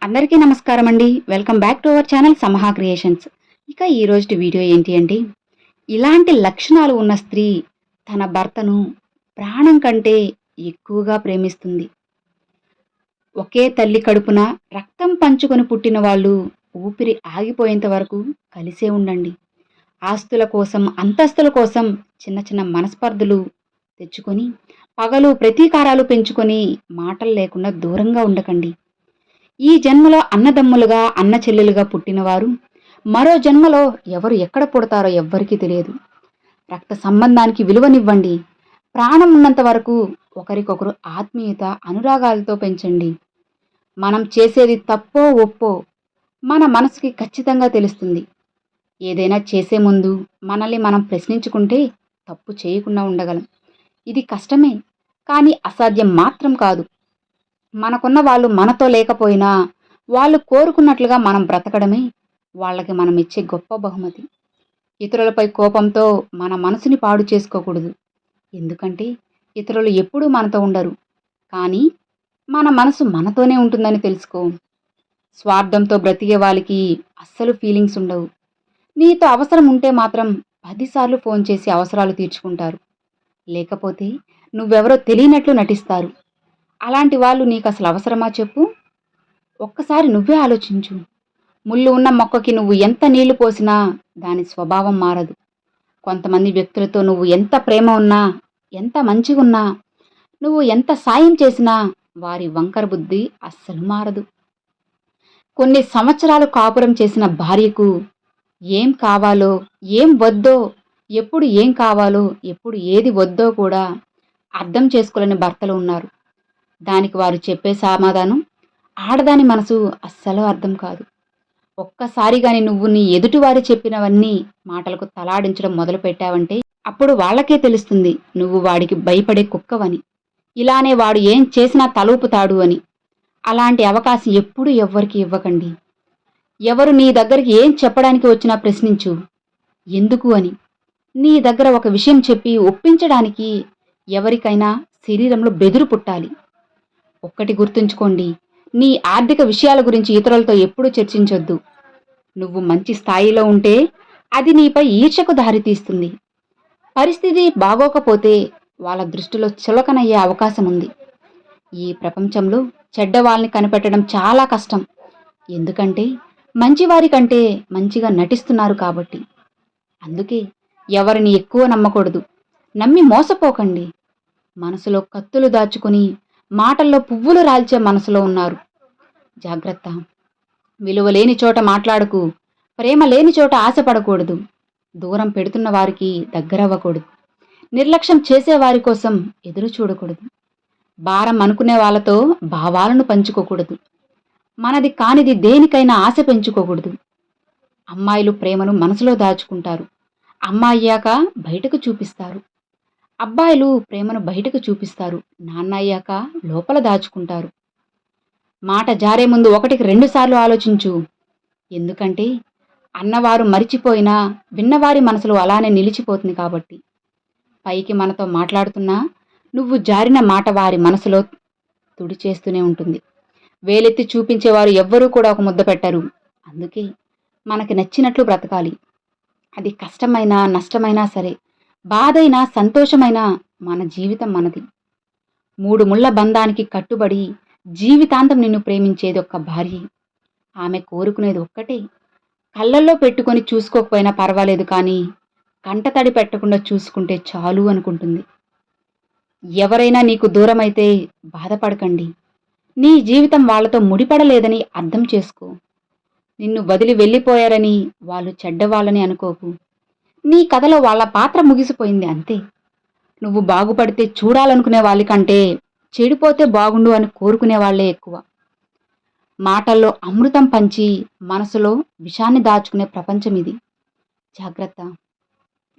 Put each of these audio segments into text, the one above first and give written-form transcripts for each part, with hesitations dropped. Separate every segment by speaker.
Speaker 1: అందరికీ నమస్కారం అండి. Welcome back to our channel Samaha creations. ఇక ఈ రోజు వీడియో ఏంటి అంటే, ఇలాంటి లక్షణాలు ఉన్న స్త్రీ తన భర్తను ప్రాణం కంటే ఎక్కువగా ప్రేమిస్తుంది. ఒకే తల్లి కడుపున రక్తం పంచుకొని పుట్టిన వాళ్ళు ఊపిరి ఆగిపోయేంత వరకు కలిసే ఉండండి. ఆస్తుల కోసం, అంతస్తుల కోసం చిన్న చిన్న మనస్పర్ధలు తెచ్చుకొని, పగలు ప్రతీకారాలు పెంచుకొని మాటలు లేకుండా దూరంగా ఉండకండి. ఈ జన్మలో అన్నదమ్ములుగా అన్న చెల్లెలుగా పుట్టినవారు మరో జన్మలో ఎవరు ఎక్కడ పుడతారో ఎవ్వరికీ తెలియదు. రక్త సంబంధానికి విలువనివ్వండి. ప్రాణం ఉన్నంత వరకు ఒకరికొకరు ఆత్మీయత అనురాగాలతో పెంచండి. మనం చేసేది తప్పో ఒప్పో మన మనసుకి ఖచ్చితంగా తెలుస్తుంది. ఏదైనా చేసే ముందు మనల్ని మనం ప్రశ్నించుకుంటే తప్పు చేయకుండా ఉండగలం. ఇది కష్టమే, కానీ అసాధ్యం మాత్రం కాదు. మనకున్న వాళ్ళు మనతో లేకపోయినా వాళ్ళు కోరుకున్నట్లుగా మనం బ్రతకడమే వాళ్ళకి మనం ఇచ్చే గొప్ప బహుమతి. ఇతరులపై కోపంతో మన మనసుని పాడు చేసుకోకూడదు. ఎందుకంటే ఇతరులు ఎప్పుడూ మనతో ఉండరు, కానీ మన మనసు మనతోనే ఉంటుందని తెలుసుకో. స్వార్థంతో బ్రతికే వాళ్ళకి అస్సలు ఫీలింగ్స్ ఉండవు. నీతో అవసరం ఉంటే మాత్రం 10 సార్లు ఫోన్ చేసి అవసరాలు తీర్చుకుంటారు. లేకపోతే నువ్వెవరో తెలియనట్లు నటిస్తారు. అలాంటి వాళ్ళు నీకు అసలు అవసరమా చెప్పు? ఒక్కసారి నువ్వే ఆలోచించు. ముళ్ళు ఉన్న మొక్కకి నువ్వు ఎంత నీళ్లు పోసినా దాని స్వభావం మారదు. కొంతమంది వ్యక్తులతో నువ్వు ఎంత ప్రేమ ఉన్నా, ఎంత మంచిగున్నా, నువ్వు ఎంత సాయం చేసినా వారి వంకర బుద్ధి అస్సలు మారదు. కొన్ని సంవత్సరాలు కాపురం చేసిన భార్యకు ఏం కావాలో, ఏం వద్దో, ఎప్పుడు ఏం కావాలో, ఎప్పుడు ఏది వద్దో కూడా అర్థం చేసుకోలేని భర్తలు ఉన్నారు. దానికి వారు చెప్పే సమాధానం ఆడదాని మనసు అస్సలు అర్థం కాదు. ఒక్కసారి గాని నువ్వు నీ ఎదుటివారు చెప్పినవన్నీ మాటలకు తలాడించడం మొదలు పెట్టావంటే అప్పుడు వాళ్ళకే తెలుస్తుంది నువ్వు వాడికి భయపడే కుక్కవని. ఇలానే వాడు ఏం చేసినా తలూపుతాడు అని. అలాంటి అవకాశం ఎప్పుడూ ఎవ్వరికి ఇవ్వకండి. ఎవరు నీ దగ్గరికి ఏం చెప్పడానికి వచ్చినా ప్రశ్నించు, ఎందుకు అని. నీ దగ్గర ఒక విషయం చెప్పి ఒప్పించడానికి ఎవరికైనా శరీరంలో బెదురు పుట్టాలి. ఒక్కటి గుర్తుంచుకోండి, నీ ఆర్థిక విషయాల గురించి ఇతరులతో ఎప్పుడూ చర్చించొద్దు. నువ్వు మంచి స్థాయిలో ఉంటే అది నీపై ఈర్ష్యకు దారితీస్తుంది. పరిస్థితి బాగోకపోతే వాళ్ళ దృష్టిలో చులకనయ్యే అవకాశం ఉంది. ఈ ప్రపంచంలో చెడ్డవాళ్ళని కనిపెట్టడం చాలా కష్టం. ఎందుకంటే మంచివారి కంటే మంచిగా నటిస్తున్నారు కాబట్టి. అందుకే ఎవరిని ఎక్కువ నమ్మకూడదు. నమ్మి మోసపోకండి. మనసులో కత్తులు దాచుకుని మాటల్లో పువ్వులు రాల్చే మనసులో ఉన్నారు. జాగ్రత్త. విలువ లేని చోట మాట్లాడకు. ప్రేమ లేని చోట ఆశపడకూడదు. దూరం పెడుతున్న వారికి దగ్గరవ్వకూడదు. నిర్లక్ష్యం చేసే వారి కోసం ఎదురు చూడకూడదు. భారం అనుకునే వాళ్ళతో భావాలను పంచుకోకూడదు. మనది కానిది దేనికైనా ఆశ పెంచుకోకూడదు. అమ్మాయిలు ప్రేమను మనసులో దాచుకుంటారు. అమ్మాయ్యాక బయటకు చూపిస్తారు. అబ్బాయిలు ప్రేమను బయటకు చూపిస్తారు. నాన్న అయ్యాక లోపల దాచుకుంటారు. మాట జారే ముందు 1కి 2 సార్లు ఆలోచించు. ఎందుకంటే అన్నవారు మరిచిపోయినా విన్నవారి మనసులో అలానే నిలిచిపోతుంది కాబట్టి. పైకి మనతో మాట్లాడుతున్నా నువ్వు జారిన మాట వారి మనసులో తుడిచేస్తూనే ఉంటుంది. వేలెత్తి చూపించేవారు ఎవ్వరూ కూడా ఒక ముద్ద పెట్టరు. అందుకే మనకి నచ్చినట్లు బ్రతకాలి. అది కష్టమైనా నష్టమైనా సరే, బాధైనా సంతోషమైనా మన జీవితం మనది. 3 ముళ్ళ బంధానికి కట్టుబడి జీవితాంతం నిన్ను ప్రేమించేది ఒక్క భార్య. ఆమె కోరుకునేది ఒక్కటే, కళ్ళల్లో పెట్టుకొని చూసుకోకపోయినా పర్వాలేదు, కానీ కంటతడి పెట్టకుండా చూసుకుంటే చాలు అనుకుంటుంది. ఎవరైనా నీకు దూరమైతే బాధపడకండి. నీ జీవితం వాళ్లతో ముడిపడలేదని అర్థం చేసుకో. నిన్ను వదిలి వెళ్ళిపోయారని వాళ్ళు చెడ్డవాళ్ళని అనుకోకు. నీ కథలో వాళ్ళ పాత్ర ముగిసిపోయింది అంతే. నువ్వు బాగుపడితే చూడాలనుకునే వాళ్ళకంటే చెడిపోతే బాగుండు అని కోరుకునే వాళ్లే ఎక్కువ. మాటల్లో అమృతం పంచి మనసులో విషాన్ని దాచుకునే ప్రపంచం ఇది. జాగ్రత్త.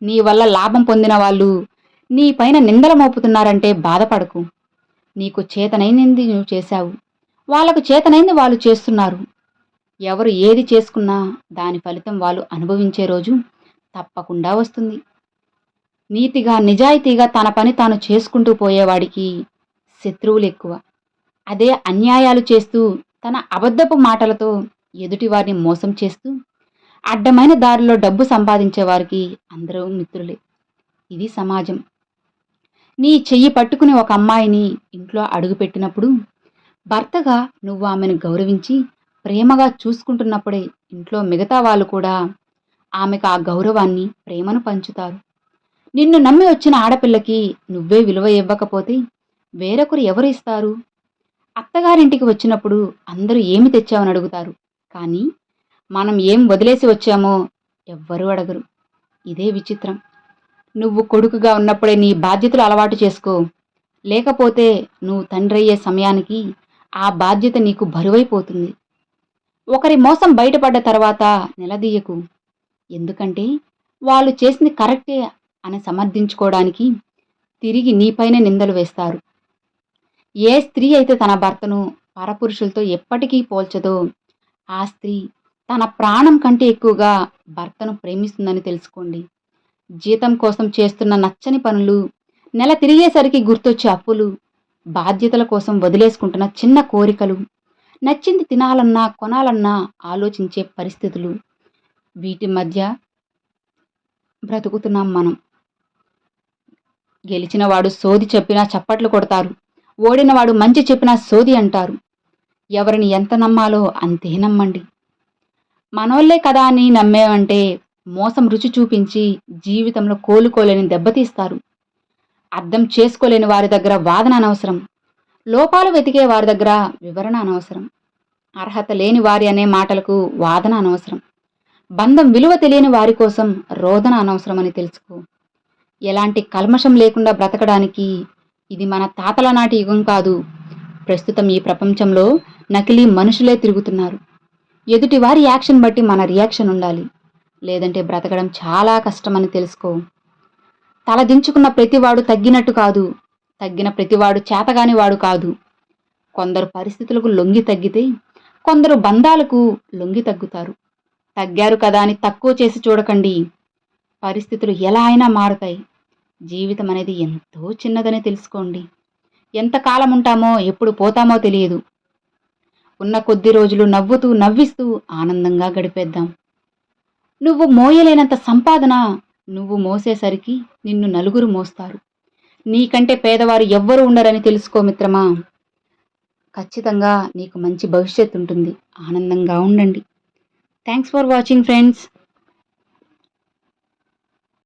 Speaker 1: నీ వల్ల లాభం పొందిన వాళ్ళు నీ పైన నిందలు మోపుతున్నారంటే బాధపడకు. నీకు చేతనైంది నువ్వు చేశావు. వాళ్లకు చేతనైంది వాళ్ళు చేస్తున్నారు. ఎవరు ఏది చేసుకున్నా దాని ఫలితం వాళ్ళు అనుభవించే రోజు తప్పకుండా వస్తుంది. నీతిగా నిజాయితీగా తన పని తాను చేసుకుంటూ పోయేవాడికి శత్రువులు ఎక్కువ. అదే అన్యాయాలు చేస్తూ తన అబద్ధపు మాటలతో ఎదుటివారిని మోసం చేస్తూ అడ్డమైన దారిలో డబ్బు సంపాదించే వారికి అందరూ మిత్రులే. ఇది సమాజం. నీ చెయ్యి పట్టుకుని ఒక అమ్మాయిని ఇంట్లో అడుగుపెట్టినప్పుడు, భర్తగా నువ్వు ఆమెను గౌరవించి ప్రేమగా చూసుకుంటున్నప్పుడే ఇంట్లో మిగతా వాళ్ళు కూడా ఆమెకు ఆ గౌరవాన్ని, ప్రేమను పంచుతారు. నిన్ను నమ్మి వచ్చిన ఆడపిల్లకి నువ్వే విలువ ఇవ్వకపోతే వేరొకరు ఎవరు ఇస్తారు? అత్తగారింటికి వచ్చినప్పుడు అందరూ ఏమి తెచ్చావని అడుగుతారు. కానీ మనం ఏం వదిలేసి వచ్చామో ఎవ్వరూ అడగరు. ఇదే విచిత్రం. నువ్వు కొడుకుగా ఉన్నప్పుడే నీ బాధ్యతలు అలవాటు చేసుకో. లేకపోతే నువ్వు తండ్రయ్యే సమయానికి ఆ బాధ్యత నీకు బరువైపోతుంది. ఒకరి మోసం బయటపడ్డ తర్వాత నిలదీయకు. ఎందుకంటే వాళ్ళు చేసింది కరెక్టే అని సమర్థించుకోవడానికి తిరిగి నీపైనే నిందలు వేస్తారు. ఏ స్త్రీ అయితే తన భర్తను పరపురుషులతో ఎప్పటికీ పోల్చదో ఆ స్త్రీ తన ప్రాణం కంటే ఎక్కువగా భర్తను ప్రేమిస్తుందని తెలుసుకోండి. జీతం కోసం చేస్తున్న నచ్చని పనులు, నెల తిరిగేసరికి గుర్తొచ్చే అప్పులు, బాధ్యతల కోసం వదిలేసుకుంటున్న చిన్న కోరికలు, నచ్చింది తినాలన్నా కొనాలన్నా ఆలోచించే పరిస్థితులు, వీటి మధ్య బ్రతుకుతున్నాం మనం. గెలిచినవాడు సోది చెప్పినా చప్పట్లు కొడతారు. ఓడినవాడు మంచి చెప్పినా సోది అంటారు. ఎవరిని ఎంత నమ్మాలో అంతే నమ్మండి. మనోళ్లే కదా అని నమ్మేవంటే మోసం రుచి చూపించి జీవితంలో కోలుకోలేని దెబ్బతీస్తారు. అర్థం చేసుకోలేని వారి దగ్గర వాదన అనవసరం. లోపాలు వెతికే వారి దగ్గర వివరణ అనవసరం. అర్హత లేని వారి అనే మాటలకు వాదన అనవసరం. బంధం విలువ తెలియని వారి కోసం రోదన అనవసరమని తెలుసుకో. ఎలాంటి కల్మషం లేకుండా బ్రతకడానికి ఇది మన తాతల నాటి యుగం కాదు. ప్రస్తుతం ఈ ప్రపంచంలో నకిలీ మనుషులే తిరుగుతున్నారు. ఎదుటి వారి యాక్షన్ బట్టి మన రియాక్షన్ ఉండాలి. లేదంటే బ్రతకడం చాలా కష్టమని తెలుసుకో. తలదించుకున్న ప్రతివాడు తగ్గినట్టు కాదు. తగ్గిన ప్రతివాడు చేతగాని వాడు కాదు. కొందరు పరిస్థితులకు లొంగి తగ్గితే కొందరు బంధాలకు లొంగి తగ్గుతారు. తగ్గారు కదా అని తక్కువ చేసి చూడకండి. పరిస్థితులు ఎలా అయినా మారుతాయి. జీవితం అనేది ఎంతో చిన్నదని తెలుసుకోండి. ఎంతకాలం ఉంటామో ఎప్పుడు పోతామో తెలియదు. ఉన్న కొద్ది రోజులు నవ్వుతూ నవ్విస్తూ ఆనందంగా గడిపేద్దాం. నువ్వు మోయలేనంత సంపాదన నువ్వు మోసేసరికి నిన్ను నలుగురు మోస్తారు. నీకంటే పేదవారు ఎవ్వరూ ఉండరని తెలుసుకో మిత్రమా. ఖచ్చితంగా నీకు మంచి భవిష్యత్తు ఉంటుంది. ఆనందంగా ఉండండి. Thanks for watching friends.